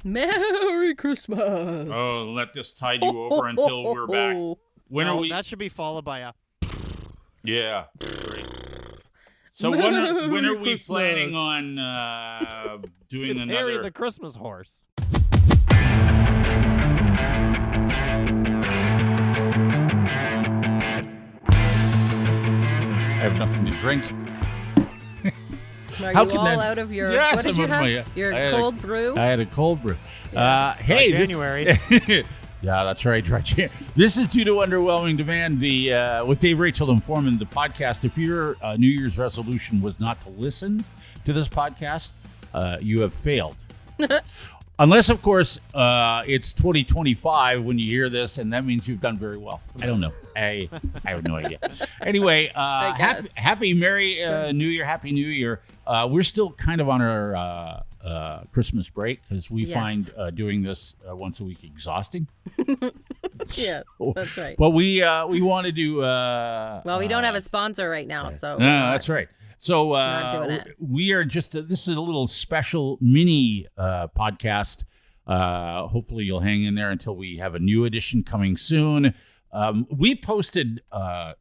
Merry Christmas. Oh, let this tide you over until we're back. When are we? That should be followed by a... Yeah. Great. So when are we planning on doing it's another? Harry the Christmas horse. I have nothing to drink. Are How you can all that- out of your... Yes, what did I'm you out of have? my- Your I had cold brew? I had a cold brew. By Hey, January. Yeah, that's right. This is due to Underwhelming Demand, with Dave, Rachel, and Forman, the podcast. If your New Year's resolution was not to listen to this podcast, you have failed. Unless, of course, it's 2025 when you hear this, and that means you've done very well. I don't know. I have no idea. Anyway, happy Merry New Year. Happy New Year. We're still kind of on our Christmas break because we find doing this once a week exhausting. Yeah, that's right. But we want to do... well, we don't have a sponsor right now, so... No, that's right. So Not doing it. we are just, this is a little special mini podcast. Hopefully you'll hang in there until we have a new edition coming soon. We posted a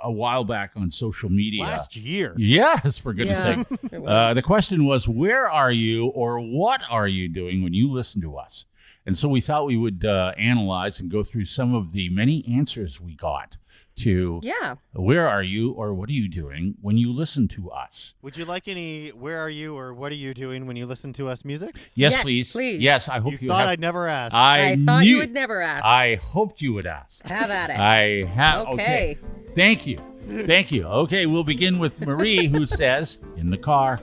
while back on social media. Last year. Yes, for goodness sake. It was. The question was, where are you or what are you doing when you listen to us? And so we thought we would analyze and go through some of the many answers we got to where are you or what are you doing when you listen to us? Would you like any where are you or what are you doing when you listen to us music? Yes, Yes, please. please. Yes, I hope You thought have. I'd never ask. I thought you knew- would never ask. I hoped you would ask. Have at it. I have. Okay. Thank you. Thank you. Okay, we'll begin with Marie, who says, in the car.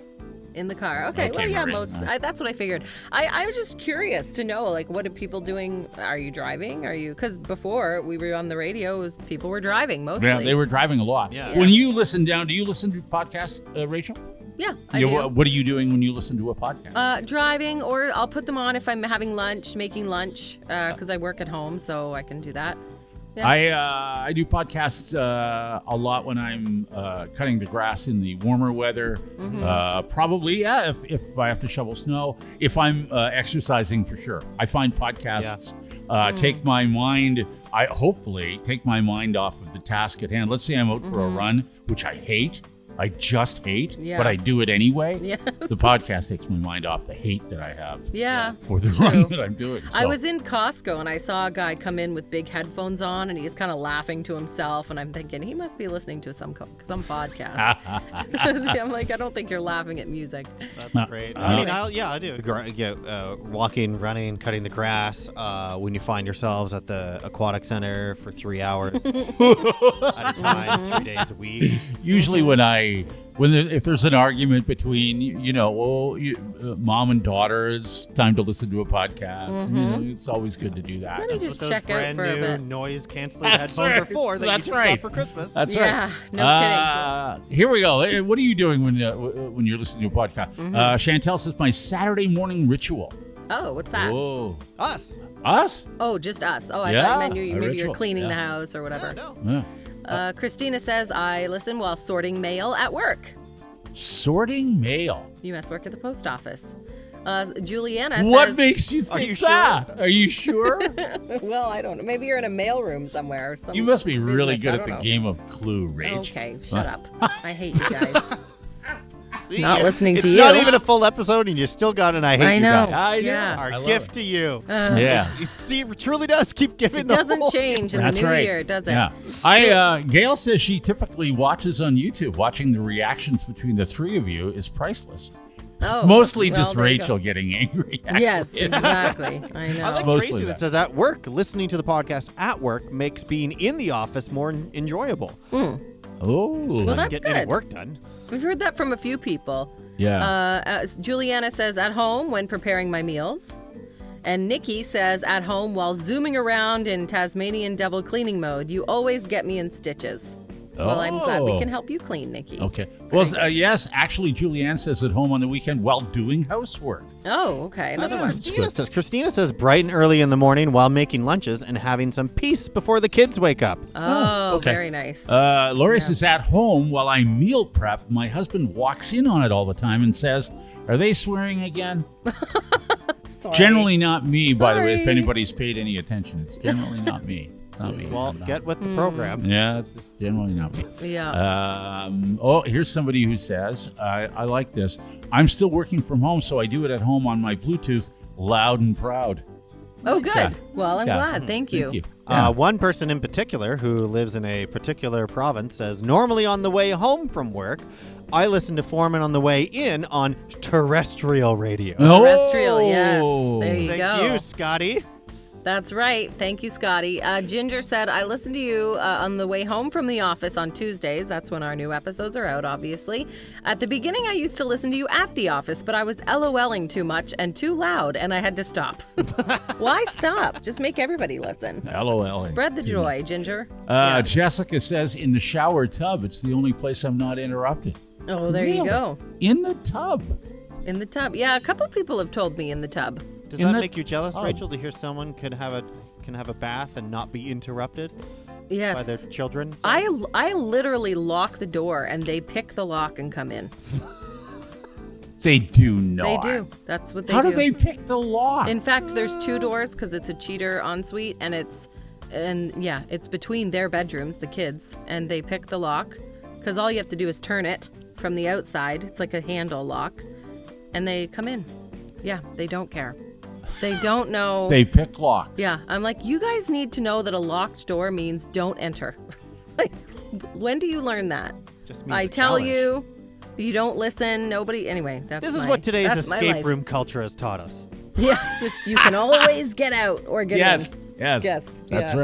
In the car. Okay. Okay, Well, yeah, Marie. that's what I figured. I was just curious to know, like, what are people doing? Are you driving? Are you... Because before we were on the radio, people were driving mostly. Yeah, they were driving a lot. Yeah. When you listen down, do you listen to podcasts, Rachel? Yeah, I do. What are you doing when you listen to a podcast? Driving, or I'll put them on if I'm having lunch, making lunch, because I work at home, so I can do that. Yeah. I do podcasts a lot when I'm cutting the grass in the warmer weather. Probably, yeah, if I have to shovel snow. If I'm exercising, for sure. I find podcasts take my mind, hopefully take my mind off of the task at hand. Let's say I'm out for a run, which I hate. I just hate, but I do it anyway. Yes. The podcast takes my mind off the hate that I have for the true. run that I'm doing. So. I was in Costco and I saw a guy come in with big headphones on and he's kind of laughing to himself and I'm thinking he must be listening to some podcast. I'm like, I don't think you're laughing at music. That's great. I mean, I do. Walking, running, cutting the grass. When you find yourselves at the aquatic center for 3 hours at a time, 3 days a week. Usually if there's an argument between, mom and daughter, it's time to listen to a podcast. It's always good to do that. Let me just Those check out brand for a new bit. noise-canceling That's headphones right. are for that That's you just right. got for Christmas. That's Yeah, right. no kidding. Here we go. What are you doing when you're listening to a podcast? Chantel says, my Saturday morning ritual. Oh, what's that? Whoa. Us? Oh, just us. Oh, I Yeah, thought you meant a maybe you're ritual. cleaning Yeah. the house or whatever. No. Yeah. Christina says, I listen while sorting mail at work. Sorting mail. You must work at the post office. Juliana What says... makes you think that? Are you sure? Well, I don't know. Maybe you're in a mailroom somewhere. Or some You must be really business. good I at the don't know. game of Clue, Rach. Okay, shut up. I hate you guys. See, Not listening to It's not you. even a full episode, and you still got an I hate I you know. guys. I know. Yeah. Our I love gift it. to you. Yeah. You see, it truly does keep giving It the doesn't whole... change in That's the new right. year, does it? Yeah. Gail says she typically watches on YouTube. Watching the reactions between the three of you is priceless. Oh, Mostly well, just there you Rachel go. getting angry. Yes, exactly. I know. I like Mostly Tracy that. that says at work, listening to the podcast at work makes being in the office more enjoyable. Oh. Well, that's Getting any good. work done. We've heard that from a few people. Yeah. Juliana says, at home when preparing my meals. And Nikki says, at home while zooming around in Tasmanian devil cleaning mode. You always get me in stitches. Well, I'm glad we can help you clean, Nikki. Okay. Well, yes, actually, Julianne says at home on the weekend while doing housework. Oh, okay. Another one. Christina says bright and early in the morning while making lunches and having some peace before the kids wake up. Oh, okay. very nice. Lori says at home while I meal prep, my husband walks in on it all the time and says, "Are they swearing again?" Sorry. Generally not me, by the way, if Sorry. anybody's paid any attention. It's generally not me. It's not me. Well, get with the program. Yeah, it's just generally not me. Yeah. Here's somebody who says, I like this. I'm still working from home, so I do it at home on my Bluetooth, loud and proud. Oh, good. Yeah. Well, I'm Yeah. glad. Thank you. Yeah. One person in particular who lives in a particular province says, normally on the way home from work, I listen to Forman on the way in on terrestrial radio. Terrestrial, yes. There you go. Thank you, Scotty. That's right. Thank you, Scotty. Ginger said, I listen to you on the way home from the office on Tuesdays. That's when our new episodes are out, obviously. At the beginning, I used to listen to you at the office, but I was LOLing too much and too loud, and I had to stop. Why stop? Just make everybody listen. LOL. Spread the joy, Ginger. Jessica says, in the shower tub, it's the only place I'm not interrupted. Oh, there you go. In the tub. In the tub. Yeah, a couple people have told me in the tub. Does In that the- make you jealous, Oh. Rachel, to hear someone can have a bath and not be interrupted Yes. by their children? I literally lock the door and they pick the lock and come in. They do not. They do. That's what they How do. do they pick the lock? In fact, there's 2 doors because it's a cheater ensuite, and it's between their bedrooms, the kids, and they pick the lock because all you have to do is turn it from the outside. It's like a handle lock, and they come in. Yeah, they don't care. They don't know. They pick locks. Yeah, I'm like, you guys need to know that a locked door means don't enter. Like, when do you learn that? Just means I a tell challenge. you, you don't listen. Nobody. Anyway, that's This is what today's that's my escape life. room culture has taught us. Yes, you can always get out or get Yes. in. Yes. Yes, That's yeah.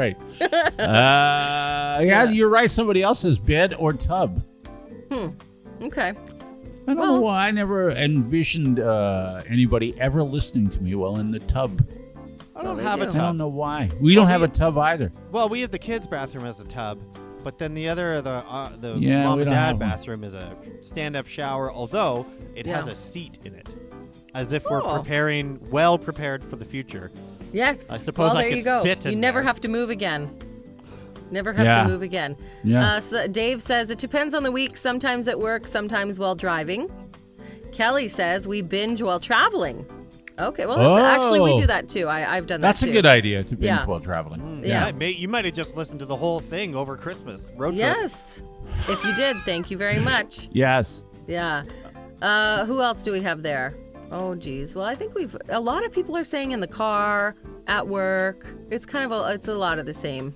right. You're right. Somebody else's bed or tub. Okay. I don't know why I never envisioned anybody ever listening to me while in the tub. I don't they have a do. I don't tub. know why. We don't have a tub either. Well, we have the kids' bathroom as a tub, but then the Yeah, mom we and don't have dad one. bathroom is a stand-up shower, although it has Yeah. a seat in it, as if we're Oh. well prepared for the future. Yes. I suppose well, I there could you go. sit You in never there. have to move again. Never have Yeah. to move again. Yeah. So Dave says it depends on the week. Sometimes at work, sometimes while driving. Kelly says we binge while traveling. Okay, well, actually, we do that too. I've done that That's too. a good idea to binge Yeah. while traveling. Yeah. You might have just listened to the whole thing over Christmas road trip. Yes. If you did, thank you very much. Yes. Yeah. Who else do we have there? Oh, geez. Well, I think a lot of people are saying in the car, at work. It's kind of it's a lot of the same.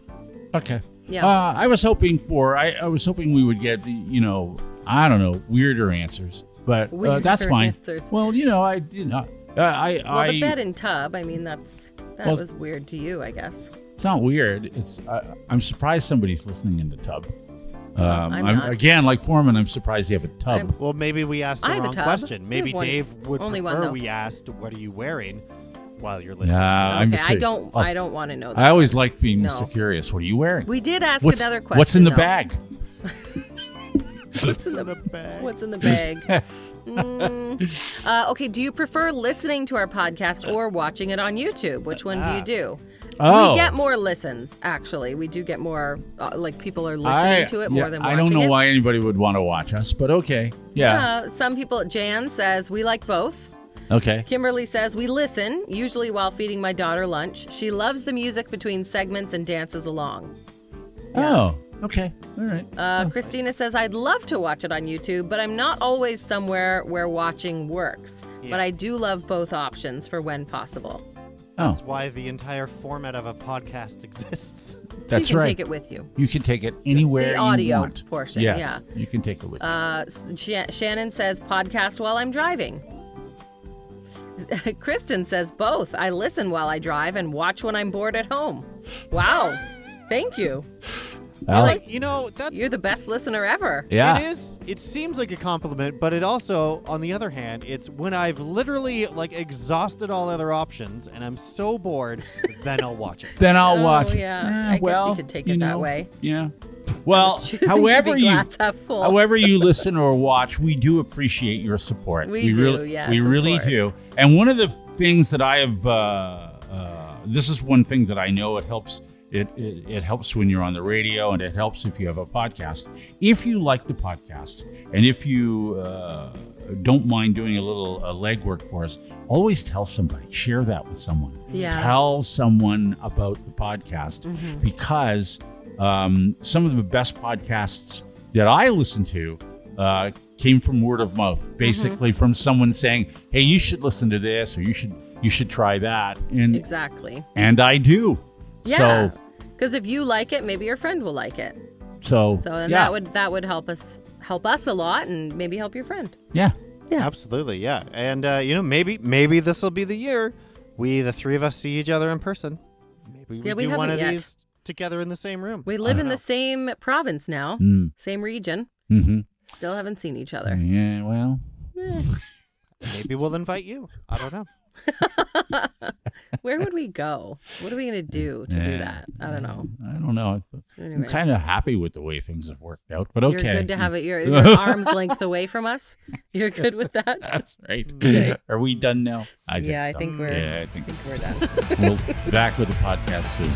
Okay. Yeah. I was hoping I was hoping we would get, I don't know, weirder answers, but that's Weirder fine. answers. Well, Well, the bed and tub, I mean, that Well- was weird to you, I guess. It's not weird. It's I'm surprised somebody's listening in the tub. I'm not. Again, like Forman, I'm surprised you have a tub. I'm- Well, maybe we asked the I have a wrong tub. question. We Maybe have one. Dave would Only one, prefer though. we asked, "What are you wearing?" while you're listening. I'm Okay, just I saying- don't. Oh, I don't want to know that. I always like being No. Mr. Curious. What are you wearing? We did ask What's, another question. What's in the though. bag? What's in the bag? What's in the bag? Okay. Do you prefer listening to our podcast or watching it on YouTube? Which one do you do? Oh. We get more listens. Actually, we do get more. Like people are listening to it more than watching I don't know it. why anybody would want to watch us, but okay. Yeah. Some people. Jan says we like both. Okay. Kimberly says we listen, usually while feeding my daughter lunch. She loves the music between segments and dances along. Oh, okay. All right. Christina says I'd love to watch it on YouTube, but I'm not always somewhere where watching works. But I do love both options for when possible. Oh, That's why the entire format of a podcast exists. that's you can right. take it with you. You can take it anywhere The audio you want. portion, Yes, yeah. you can take it with you. Shannon says podcast while I'm driving. Kristen says both. I listen while I drive and watch when I'm bored at home. Wow. Thank you. Well, You're the best listener ever. yeah. It is. It seems like a compliment, but it also, on the other hand, it's when I've literally exhausted all other options and I'm so bored, then I'll watch it. Then I'll watch. it. Yeah. I guess you could take it that way. Yeah. Well, Choosing however to be you glass half full. however you listen or watch, we do appreciate your support. We do, really, yes, we of really course. do. And one of the things that I have, this is one thing that I know it helps. It helps when you're on the radio, and it helps if you have a podcast. If you like the podcast, and if you don't mind doing a little legwork for us, always tell somebody, share that with someone. Yeah. Tell someone about the podcast because some of the best podcasts that I listen to came from word of mouth, basically from someone saying, hey, you should listen to this, or you should try that. And exactly. And I do. Yeah. Because if you like it, maybe your friend will like it. So then that would help us a lot, and maybe help your friend. Yeah. Absolutely. Yeah. And maybe this will be the year the three of us see each other in person. Maybe we do one of these together in the same room. We live in the same province now, same region. Mm-hmm. Still haven't seen each other. Yeah, well. Maybe we'll invite you. I don't know. Where would we go? What are we going to do that? I don't know. I'm kind of happy with the way things have worked out, but okay. You're good to have it. Your arm's length away from us. You're good with that? That's right. Okay. Are we done now? I think we're done. We'll be back with the podcast soon.